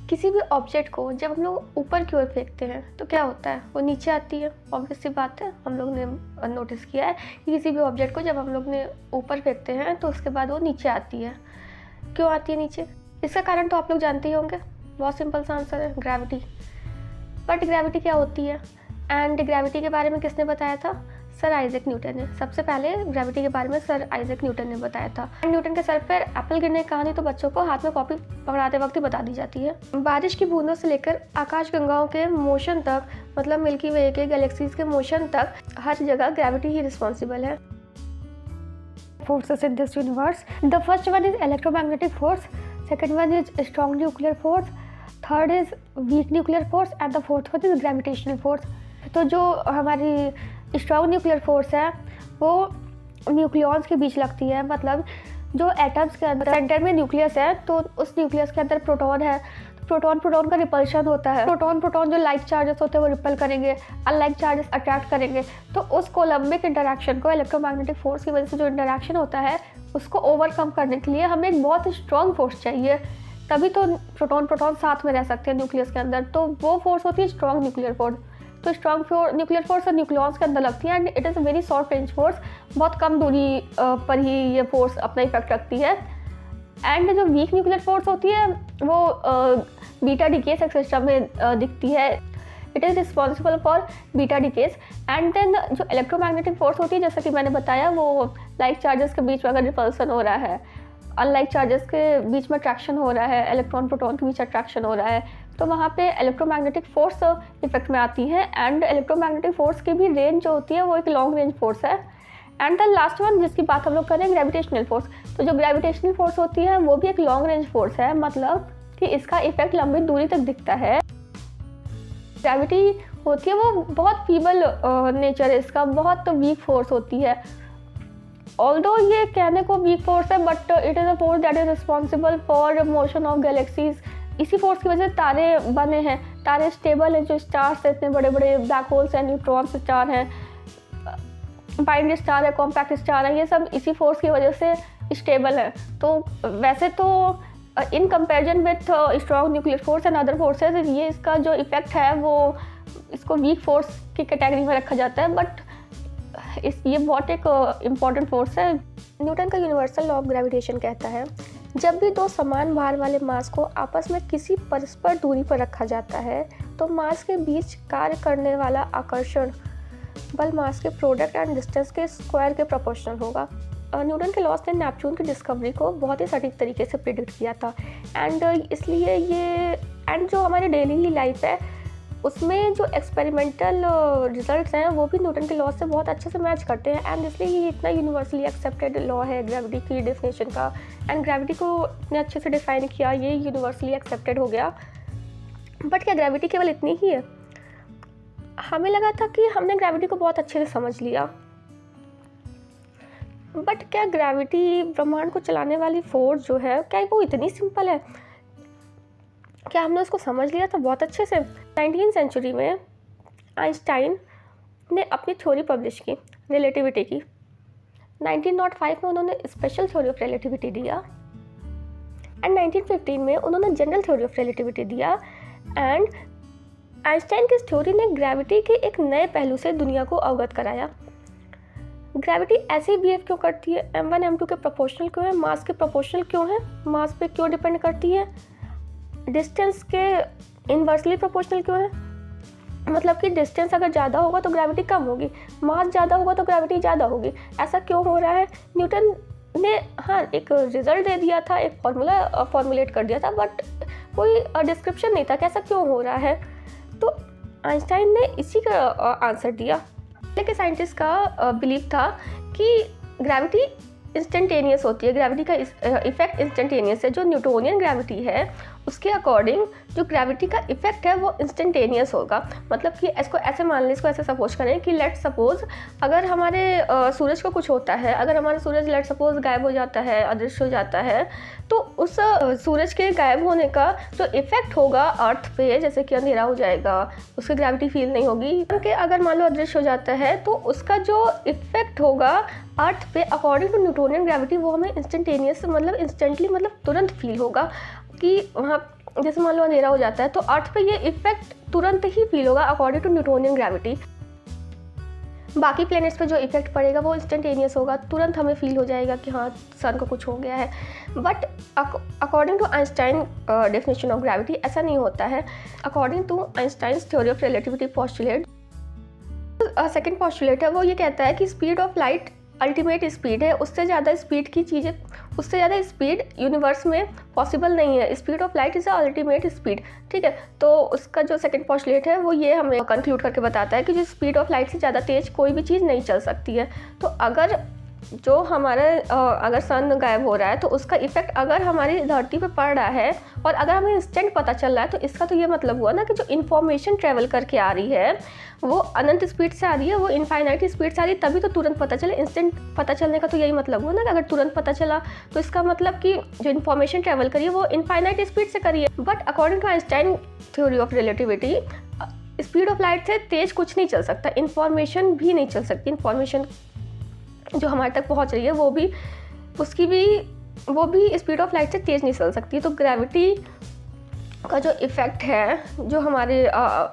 किसी भी ऑब्जेक्ट को जब हम लोग ऊपर की ओर फेंकते हैं तो क्या होता है, वो नीचे आती है। ऑब्वियस सी बात है, हम लोग ने नोटिस किया है कि किसी भी ऑब्जेक्ट को जब हम लोग ने ऊपर फेंकते हैं तो उसके बाद वो नीचे आती है। क्यों आती है नीचे? इसका कारण तो आप लोग जानते ही होंगे, बहुत सिंपल सा आंसर है, ग्रेविटी। बट ग्रेविटी क्या होती है एंड ग्रेविटी के बारे में किसने बताया था? सर आइजैक न्यूटन ने। सबसे पहले ग्रेविटी के बारे में सर आइजैक न्यूटन ने बताया था। न्यूटन के सर पर एप्पल गिरने की कहानी तो बच्चों को हाथ में कॉपी पकड़ाते वक्त ही बता दी जाती है। बारिश की बूंदों से लेकर आकाश गंगाओं के मोशन तक, मतलब मिल्की वे के गैलेक्सीज के मोशन तक, हर जगह ग्रेविटी ही रिस्पॉन्सिबल है। Forces in this universe. The first one is electromagnetic force, second one is strong nuclear force, third is weak nuclear force and the fourth one is gravitational force. तो जो हमारी strong nuclear force है वो nucleons के बीच लगती है। मतलब जो एटम्स के अंदर सेंटर में न्यूक्लियस है तो उस न्यूक्लियस के अंदर प्रोटॉन है, प्रोटॉन का रिपल्शन होता है। प्रोटॉन जो लाइक चार्जेस होते हैं वो रिपल करेंगे, अनलाइक चार्जेस अट्रैक्ट करेंगे। तो उस कोलम्बिक इंटरैक्शन को, इलेक्ट्रोमैग्नेटिक फोर्स की वजह से जो इंटरैक्शन होता है उसको ओवरकम करने के लिए हमें एक बहुत स्ट्रॉन्ग फोर्स चाहिए, तभी तो प्रोटॉन साथ में रह सकते हैं न्यूक्लियस के अंदर। तो वो फोर्स होती है स्ट्रॉन्ग न्यूक्लियर फोर्स। तो स्ट्रॉन्ग न्यूक्लियर फोर्स और न्यूक्लियॉन्स के अंदर लगती है and it is a very short range force. बहुत कम दूरी पर ही ये फोर्स अपना इफेक्ट रखती है। एंड जो वीक न्यूक्लियर फोर्स होती है वो बीटा डिकेस सिस्टम में दिखती है। It is responsible for beta decays. And then जो इलेक्ट्रोमैग्नेटिक फोर्स होती है, जैसा कि मैंने बताया, वो लाइक चार्जेस के बीच में अगर रिपल्सन हो रहा है, अनलाइक चार्जेस के बीच में अट्रैक्शन हो रहा है, इलेक्ट्रॉन प्रोटॉन के बीच अट्रैक्शन हो रहा है, तो वहाँ पे इलेक्ट्रोमैग्नेटिक फोर्स इफेक्ट में आती है। एंड इलेक्ट्रोमैग्नेटिक फोर्स की भी रेंज जो होती है वो एक लॉन्ग रेंज फोर्स है। एंड द लास्ट वन जिसकी बात हम लोग करें, ग्रेविटेशनल फोर्स। तो जो ग्रेविटेशनल फोर्स होती है वो भी एक लॉन्ग रेंज फोर्स है, मतलब कि इसका इफेक्ट लंबी दूरी तक दिखता है। ग्रेविटी होती है वो बहुत फीबल नेचर है इसका, बहुत वीक फोर्स होती है। ऑल्दो ये कहने को वीक फोर्स है but it is a force that is responsible for motion of galaxies. इसी फोर्स की वजह से तारे बने हैं, तारे स्टेबल हैं। जो स्टार्स हैं, इतने बड़े बड़े ब्लैक होल्स हैं, न्यूट्रॉन्स स्टार हैं, बाइनरी स्टार है, कॉम्पैक्ट स्टार है, ये सब इसी फोर्स की वजह से स्टेबल है। तो वैसे तो in comparison with strong nuclear force and other forces, ये इसका जो इफेक्ट है वो इसको वीक फोर्स की कैटेगरी में रखा जाता है। बट ये बहुत एक इम्पॉर्टेंट फोर्स है। न्यूटन का यूनिवर्सल लॉ ऑफ ग्रेविटेशन कहता है, जब भी दो समान भार वाले मास को आपस में किसी परस्पर दूरी पर रखा जाता है तो मास के बीच कार्य करने वाला आकर्षण बल मास के प्रोडक्ट एंड डिस्टेंस के स्क्वायर के प्रोपोर्शनल होगा। न्यूटन के लॉस ने नेपच्यून की डिस्कवरी को बहुत ही सटीक तरीके से प्रिडिक्ट किया था। एंड इसलिए ये एंड जो हमारी डेली ही लाइफ है उसमें जो एक्सपेरिमेंटल रिजल्ट्स हैं वो भी न्यूटन के लॉ से बहुत अच्छे से मैच करते हैं। एंड इसलिए ये इतना यूनिवर्सली एक्सेप्टेड लॉ है ग्रेविटी की डेफिनेशन का। एंड ग्रेविटी को इतने अच्छे से डिफाइन किया, ये यूनिवर्सली एक्सेप्टेड हो गया। बट क्या ग्रेविटी केवल इतनी ही है? हमें लगा था कि हमने ग्रेविटी को बहुत अच्छे से समझ लिया, बट क्या ग्रेविटी ब्रह्मांड को चलाने वाली फोर्स जो है, क्या वो इतनी सिंपल है? क्या हमने उसको समझ लिया था बहुत अच्छे से? 19वीं सेंचुरी में आइंस्टाइन ने अपनी थ्योरी पब्लिश की रिलेटिविटी की। 1905 में उन्होंने स्पेशल थ्योरी ऑफ रिलेटिविटी दिया एंड 1915 में उन्होंने जनरल थ्योरी ऑफ रिलेटिविटी दिया। एंड आइंस्टाइन की इस थ्योरी ने ग्रेविटी के एक नए पहलू से दुनिया को अवगत कराया। ग्रेविटी ऐसे बिहेव क्यों करती है? m1 m2 के प्रोपोर्शनल क्यों है? मास के प्रोपोर्शनल क्यों है? मास पे क्यों डिपेंड करती है? डिस्टेंस के इन्वर्सली प्रोपोर्शनल क्यों है? मतलब कि डिस्टेंस अगर ज़्यादा होगा तो ग्रेविटी कम होगी, मास ज़्यादा होगा तो ग्रेविटी ज़्यादा होगी। ऐसा क्यों हो रहा है? न्यूटन ने एक रिजल्ट दे दिया था, एक फॉर्मूला फॉर्मुलेट कर दिया था, बट कोई डिस्क्रिप्शन नहीं था कि ऐसा क्यों हो रहा है। तो आइंस्टाइन ने इसी का आंसर दिया। लेकिन साइंटिस्ट का बिलीव था कि ग्रेविटी इंस्टेंटेनियस होती है, ग्रेविटी का इफेक्ट इंस्टेंटेनियस है। जो न्यूटोनियन ग्रेविटी है उसके अकॉर्डिंग जो ग्रेविटी का इफेक्ट है वो इंस्टेंटेनियस होगा। मतलब कि इसको ऐसे मान लें, इसको ऐसे सपोज करें कि लेट सपोज अगर हमारे सूरज को कुछ होता है, अगर हमारा सूरज लेट सपोज गायब हो जाता है, अदृश्य हो जाता है, तो उस सूरज के गायब होने का जो इफेक्ट होगा अर्थ पे, जैसे कि अंधेरा हो जाएगा, उसकी ग्रेविटी फील नहीं होगी। क्योंकि अगर मान लो अदृश्य हो जाता है तो उसका जो इफेक्ट होगा अर्थ पे अकॉर्डिंग टू न्यूटोनियन ग्रेविटी वो हमें इंस्टेंटेनियस मतलब इंस्टेंटली मतलब तुरंत फील होगा कि वहाँ जैसे मान लो अंधेरा हो जाता है तो अर्थ पे ये इफेक्ट तुरंत ही फील होगा अकॉर्डिंग टू न्यूटोनियन ग्रेविटी। बाकी प्लैनेट्स पे जो इफेक्ट पड़ेगा वो इंस्टेंटेनियस होगा, तुरंत हमें फील हो जाएगा कि हाँ सन को कुछ हो गया है। But according to Einstein definition of gravity ऐसा नहीं होता है। According to Einstein's theory of relativity postulate, second postulate है वो ये कहता है कि speed of light ultimate speed है, उससे ज़्यादा स्पीड की चीज़ें, उससे ज़्यादा स्पीड यूनिवर्स में पॉसिबल नहीं है। Speed of light is ultimate speed, ठीक है। तो उसका जो सेकंड पोस्टुलेट है वो ये हमें कंक्लूड करके बताता है कि जो स्पीड ऑफ लाइट से ज़्यादा तेज़ कोई भी चीज़ नहीं चल सकती है। तो अगर जो हमारा अगर सन गायब हो रहा है तो उसका इफेक्ट अगर हमारी धरती पे पड़ रहा है और अगर हमें इंस्टेंट पता चल रहा है तो इसका तो ये मतलब हुआ ना कि जो इन्फॉर्मेशन ट्रेवल करके आ रही है वो अनंत स्पीड से आ रही है, वो इनफाइनाइट स्पीड से आ रही है, तभी तो तुरंत पता चले। इंस्टेंट पता चलने का तो यही मतलब हुआ ना कि अगर तुरंत पता चला तो इसका मतलब कि जो इन्फॉर्मेशन ट्रेवल करी है वो इनफाइनाइट स्पीड से करी है। But according to Einstein theory of relativity speed of light से तेज कुछ नहीं चल सकता, इन्फॉर्मेशन भी नहीं चल सकती। इन्फॉर्मेशन जो हमारे तक पहुंच रही है वो भी स्पीड ऑफ लाइट से तेज़ नहीं चल सकती। तो ग्रेविटी का जो इफ़ेक्ट है जो हमारे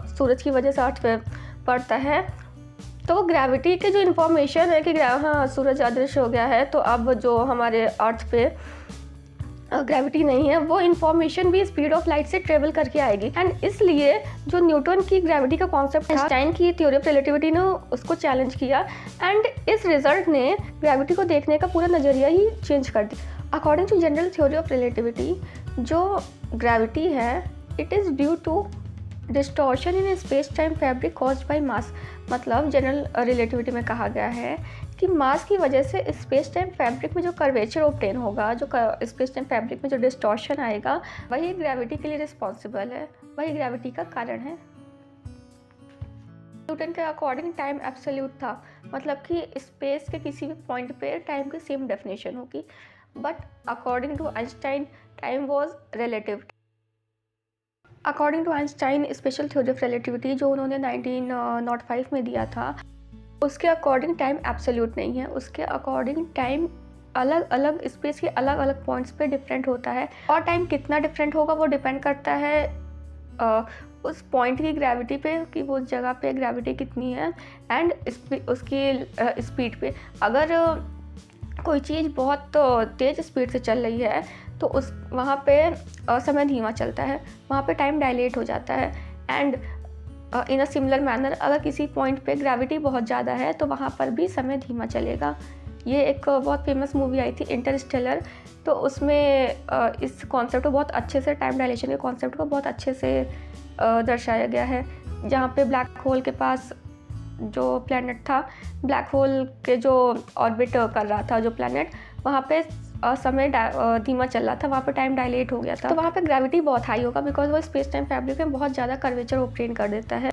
सूरज की वजह से अर्थ पे पड़ता है, तो वो ग्रेविटी के जो इन्फॉर्मेशन है कि हाँ सूरज अदृश्य हो गया है तो अब जो हमारे अर्थ पे ग्रेविटी नहीं है, वो इन्फॉर्मेशन भी स्पीड ऑफ लाइट से ट्रेवल करके आएगी। एंड इसलिए जो न्यूटन की ग्रेविटी का कॉन्सेप्ट था, आइंस्टाइन की थ्योरी ऑफ रिलेटिविटी ने उसको चैलेंज किया एंड इस रिजल्ट ने ग्रेविटी को देखने का पूरा नज़रिया ही चेंज कर दिया। According to general theory of relativity जो ग्रेविटी है it is due to distortion in space time fabric caused by mass. मतलब जनरल रिलेटिविटी में कहा गया है कि मास की वजह से स्पेस टाइम फैब्रिक में जो कर्वेचर ऑब्टेन होगा, जो स्पेस टाइम फैब्रिक में जो डिस्टॉर्शन आएगा, वही ग्रेविटी के लिए रिस्पॉन्सिबल है, वही ग्रेविटी का कारण है। न्यूटन के अकॉर्डिंग टाइम एब्सोल्यूट था, मतलब कि स्पेस के किसी भी पॉइंट पे टाइम की सेम डेफिनेशन होगी। But according to Einstein time was relative. According to Einstein special theory of relativity जो उन्होंने 1905 में दिया था, उसके अकॉर्डिंग टाइम एब्सोल्यूट नहीं है। उसके अकॉर्डिंग टाइम अलग अलग स्पेस के अलग अलग पॉइंट्स पे डिफरेंट होता है और टाइम कितना डिफरेंट होगा वो डिपेंड करता है उस पॉइंट की ग्रेविटी पे कि वो जगह पे ग्रेविटी कितनी है एंड उसकी स्पीड पे। अगर कोई चीज़ बहुत तेज़ स्पीड से चल रही है तो उस वहाँ पे समय धीमा चलता है, वहाँ पे टाइम डायलेट हो जाता है। And in a similar manner अगर किसी पॉइंट पे ग्रेविटी बहुत ज़्यादा है तो वहाँ पर भी समय धीमा चलेगा। ये एक बहुत फेमस मूवी आई थी इंटरस्टेलर, तो उसमें इस कॉन्सेप्ट को बहुत अच्छे से, टाइम डायलेशन के कॉन्सेप्ट को बहुत अच्छे से दर्शाया गया है। जहाँ पे ब्लैक होल के पास जो प्लैनेट था, ब्लैक होल के जो ऑर्बिट कर रहा था जो प्लैनेट, वहाँ पे समय धीमा चल रहा था, वहाँ पे टाइम डायलेट हो गया था। तो वहाँ पे ग्रेविटी बहुत हाई होगा बिकॉज वो स्पेस टाइम फैब्रिक में बहुत ज़्यादा कर्वेचर ऑब्टेन कर देता है।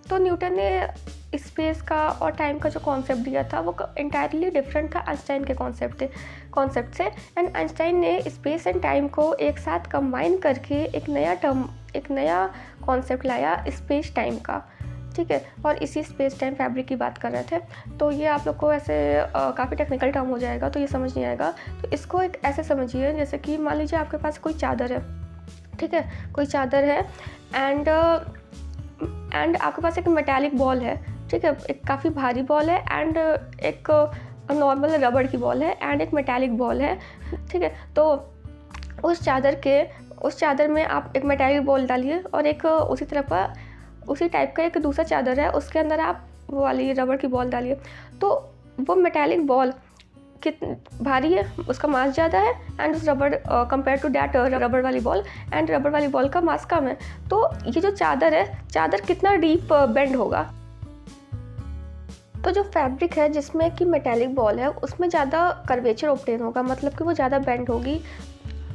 तो न्यूटन ने स्पेस का और टाइम का जो कॉन्सेप्ट दिया था वो इंटायरली डिफरेंट था आइंस्टाइन के कॉन्सेप्ट से। एंड आइंस्टाइन ने स्पेस एंड टाइम को एक साथ कंबाइन करके एक नया कॉन्सेप्ट लाया स्पेस टाइम का, ठीक है। और इसी स्पेस टाइम फैब्रिक की बात कर रहे थे। तो ये आप लोग को ऐसे काफ़ी टेक्निकल टर्म हो जाएगा तो ये समझ नहीं आएगा। तो इसको एक ऐसे समझिए जैसे कि मान लीजिए आपके पास कोई चादर है, ठीक है, कोई चादर है एंड आपके पास एक मेटालिक बॉल है, ठीक है, एक काफ़ी भारी बॉल है एंड एक नॉर्मल रबड़ की बॉल है एंड एक मेटालिक बॉल है, ठीक है। तो उस चादर में आप एक मेटालिक बॉल डालिए और एक उसी टाइप का एक दूसरा चादर है, उसके अंदर आप वो वाली रबड़ की बॉल डालिए। तो वो मेटालिक बॉल कितनी भारी है, उसका मास ज़्यादा है एंड उस रबड़ कंपेयर टू डैट रबड़ वाली बॉल, एंड रबड़ वाली बॉल का मास कम है। तो ये जो चादर है, चादर कितना डीप बेंड होगा। तो जो फैब्रिक है जिसमें कि मेटालिक बॉल है उसमें ज़्यादा कर्वेचर ऑब्टेन होगा, मतलब कि वो ज़्यादा बेंड होगी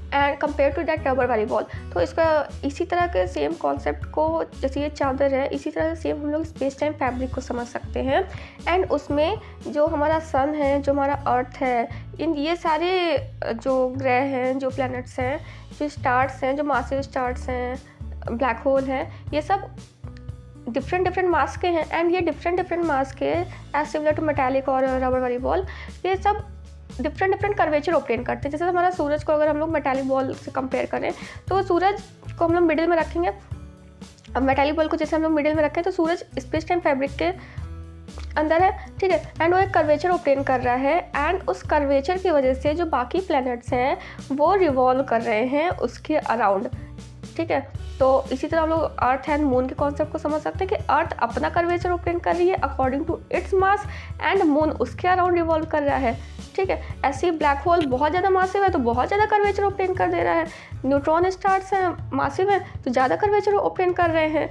and compare to that rubber वाली बॉल। तो इसका इसी तरह के सेम कॉन्सेप्ट को, जैसे ये चादर है, इसी तरह से सेम हम लोग स्पेस टाइम फैब्रिक को समझ सकते हैं। एंड उसमें जो हमारा सन है, जो हमारा अर्थ है, इन ये सारे जो ग्रह हैं, जो प्लैनेट्स हैं, जो स्टार्स हैं, जो मासिव स्टार्स हैं, ब्लैक होल हैं, ये सब डिफरेंट मास के हैं। एंड ये डिफरेंट मास के एज सिमिलर टू मेटालिक और रबर वाली बॉल, ये सब डिफरेंट डिफरेंट कर्वेचर ऑब्टेन करते हैं। जैसे हमारा सूरज को अगर हम लोग मेटालिक बॉल से कंपेयर करें तो सूरज को हम लोग मिडिल में रखेंगे। अब मेटालिक बॉल को जैसे हम लोग मिडिल में रखें तो सूरज स्पेस टाइम फैब्रिक के अंदर है, ठीक है, एंड वो एक कर्वेचर ऑब्टेन कर रहा है, एंड उस कर्वेचर की वजह से जो बाकी प्लैनेट्स हैं वो रिवॉल्व कर रहे हैं उसके अराउंड, ठीक है। तो इसी तरह हम लोग अर्थ एंड मून के कॉन्सेप्ट को समझ सकते हैं कि अर्थ अपना कर्वेचर ऑब्टेन कर रही है according to its mass, and moon उसके अराउंड रिवॉल्व कर रहा है, ठीक है। ऐसे ही ब्लैक होल बहुत ज़्यादा मासिव है तो बहुत ज़्यादा कर्वेचर ऑब्टेन कर दे रहा है, न्यूट्रॉन स्टार्स हैं मासिव है तो ज़्यादा कर्वेचर ऑब्टेन कर रहे हैं।